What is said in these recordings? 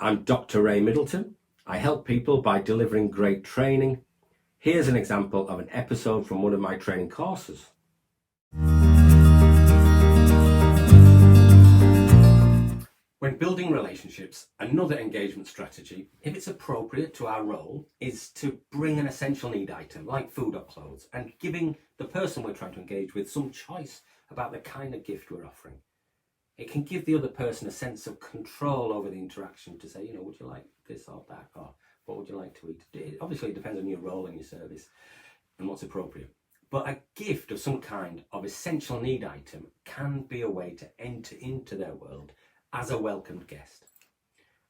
I'm Dr. Ray Middleton. I help people by delivering great training. Here's an example of an episode from one of my training courses. When building relationships, another engagement strategy, if it's appropriate to our role, is to bring an essential need item like food or clothes and giving the person we're trying to engage with some choice about the kind of gift we're offering. It can give the other person a sense of control over the interaction to say, would you like this or that, or what would you like to eat? Obviously, it depends on your role in your service and what's appropriate. But a gift of some kind of essential need item can be a way to enter into their world as a welcomed guest.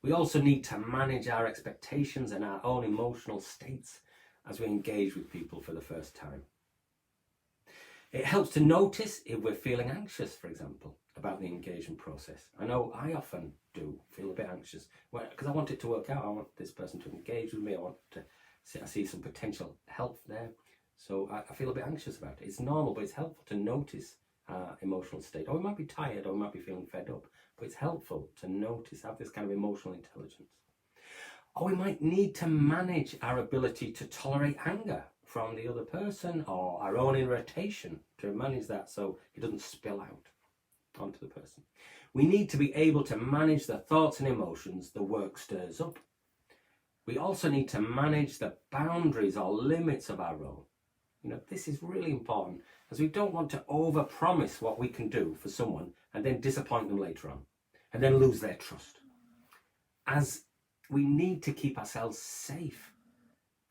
We also need to manage our expectations and our own emotional states as we engage with people for the first time. It helps to notice if we're feeling anxious, for example, about the engagement process. I know I often do feel a bit anxious because I want it to work out. I want this person to engage with me. I see some potential help there. So I feel a bit anxious about it. It's normal, but it's helpful to notice our emotional state. Or we might be tired, or we might be feeling fed up, but it's helpful to notice, have this kind of emotional intelligence. Or we might need to manage our ability to tolerate anger from the other person or our own irritation, to manage that so it doesn't spill out onto the person. We need to be able to manage the thoughts and emotions the work stirs up. We also need to manage the boundaries or limits of our role. This is really important, as we don't want to overpromise what we can do for someone and then disappoint them later on and then lose their trust. As we need to keep ourselves safe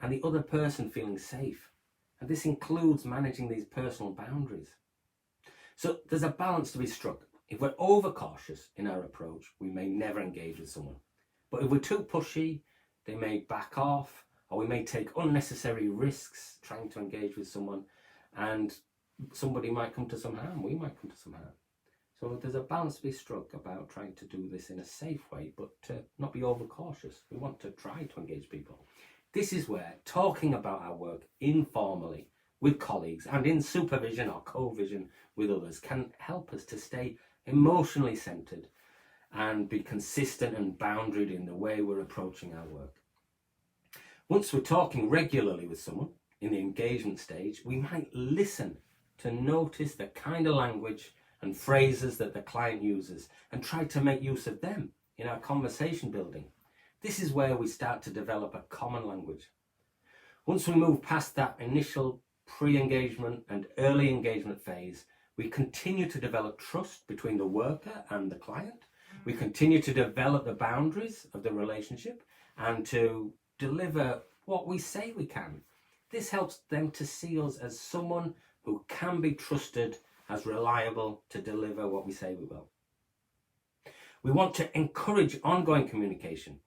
and the other person feeling safe. And this includes managing these personal boundaries. So there's a balance to be struck. If we're overcautious in our approach, we may never engage with someone. But if we're too pushy, they may back off, or we may take unnecessary risks trying to engage with someone, and somebody might come to some harm, we might come to some harm. So there's a balance to be struck about trying to do this in a safe way, but to not be overcautious. We want to try to engage people. This is where talking about our work informally with colleagues and in supervision or co-vision with others can help us to stay emotionally centered and be consistent and boundaried in the way we're approaching our work. Once we're talking regularly with someone in the engagement stage, we might listen to notice the kind of language and phrases that the client uses and try to make use of them in our conversation building. This is where we start to develop a common language. Once we move past that initial pre-engagement and early engagement phase, we continue to develop trust between the worker and the client. We continue to develop the boundaries of the relationship and to deliver what we say we can. This helps them to see us as someone who can be trusted, as reliable to deliver what we say we will. We want to encourage ongoing communication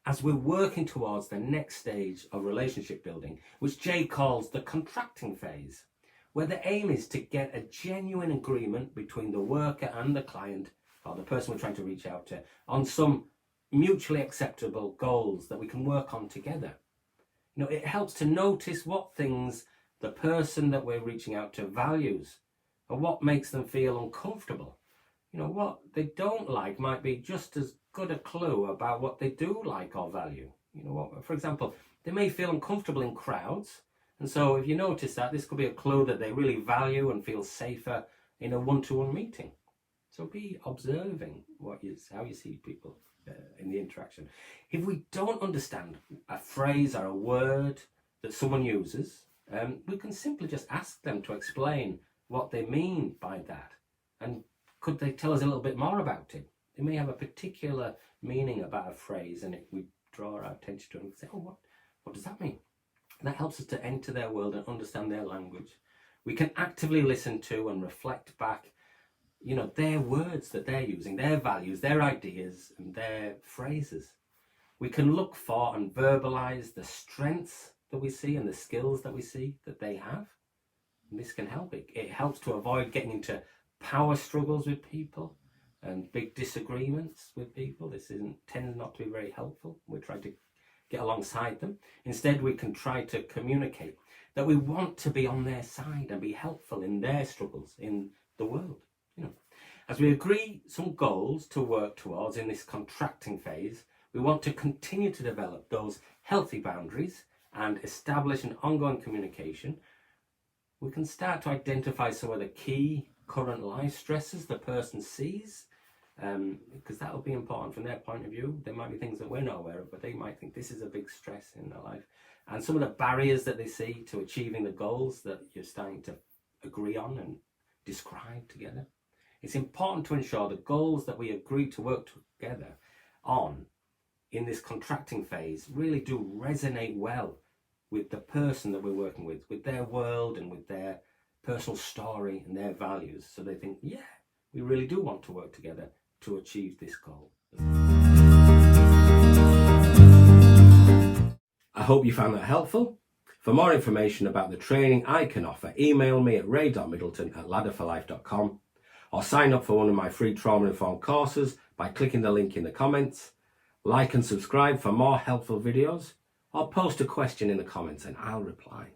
as we're working towards the next stage of relationship building, which Jay calls the contracting phase, where the aim is to get a genuine agreement between the worker and the client, or the person we're trying to reach out to, on some mutually acceptable goals that we can work on together. It helps to notice what things the person that we're reaching out to values, or what makes them feel uncomfortable. What they don't like might be just as good a clue about what they do like or value. For example, they may feel uncomfortable in crowds, and so if you notice that, this could be a clue that they really value and feel safer in a one-to-one meeting. So be observing how you see people in the interaction. If we don't understand a phrase or a word that someone uses, we can simply just ask them to explain what they mean by that, and could they tell us a little bit more about it? They may have a particular meaning about a phrase, and we draw our attention to it and say, what does that mean? And that helps us to enter their world and understand their language. We can actively listen to and reflect back, their words that they're using, their values, their ideas, and their phrases. We can look for and verbalize the strengths that we see and the skills that we see that they have. And this can help. It helps to avoid getting into power struggles with people and big disagreements with people. This tends not to be very helpful. We're trying to get alongside them. Instead, we can try to communicate that we want to be on their side and be helpful in their struggles in the world. As we agree some goals to work towards in this contracting phase, we want to continue to develop those healthy boundaries and establish an ongoing communication, we can start to identify some of the key current life stresses the person sees, because that will be important from their point of view. There might be things that we're not aware of, but they might think this is a big stress in their life. And some of the barriers that they see to achieving the goals that you're starting to agree on and describe together. It's important to ensure the goals that we agree to work together on in this contracting phase really do resonate well with the person that we're working with their world and with their personal story and their values. So they think, yeah, we really do want to work together to achieve this goal. I hope you found that helpful. For more information about the training I can offer, email me at ray.middleton@ladderforlife.com or sign up for one of my free trauma-informed courses by clicking the link in the comments. Like and subscribe for more helpful videos, or post a question in the comments and I'll reply.